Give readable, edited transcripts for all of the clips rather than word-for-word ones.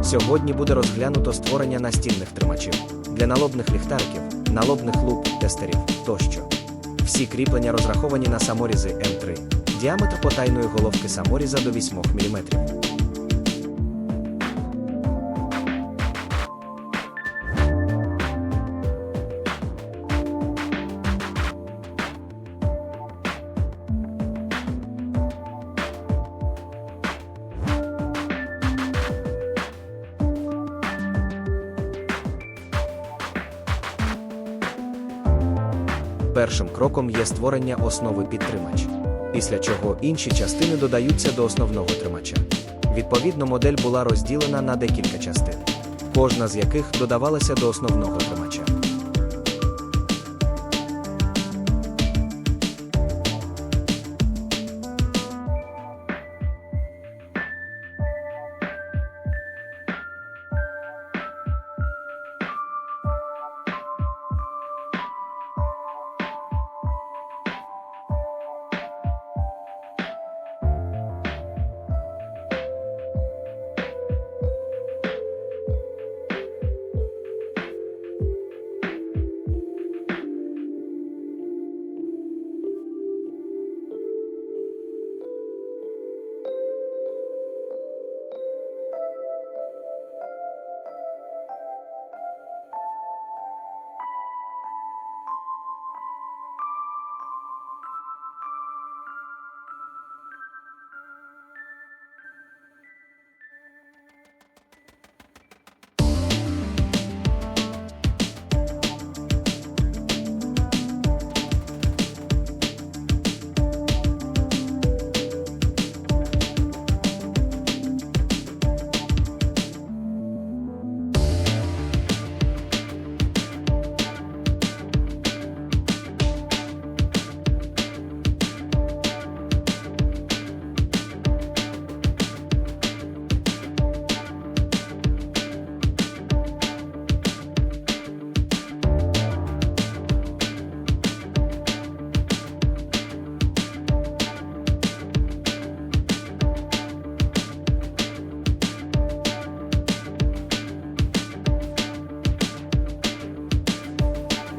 Сьогодні буде розглянуто створення настільних тримачів для налобних ліхтариків, налобних луп, тестерів тощо. Всі кріплення розраховані на саморізи М3, діаметр потайної головки саморіза до 8 мм. Першим кроком є створення основи під тримач, після чого інші частини додаються до основного тримача. Відповідно, модель була розділена на декілька частин, кожна з яких додавалася до основного тримача.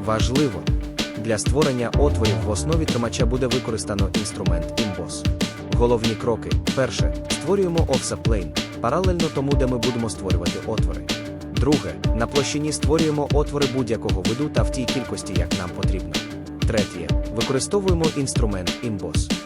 Важливо! Для створення отворів в основі тримача буде використано інструмент Emboss. Головні кроки. Перше. Створюємо offset plane, паралельно тому, де ми будемо створювати отвори. Друге. На площині створюємо отвори будь-якого виду та в тій кількості, як нам потрібно. Третє. Використовуємо інструмент Emboss.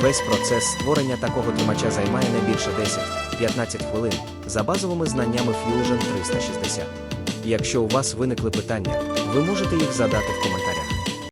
Весь процес створення такого тримача займає не більше 10-15 хвилин за базовими знаннями Fusion 360. Якщо у вас виникли питання, ви можете їх задати в коментарях.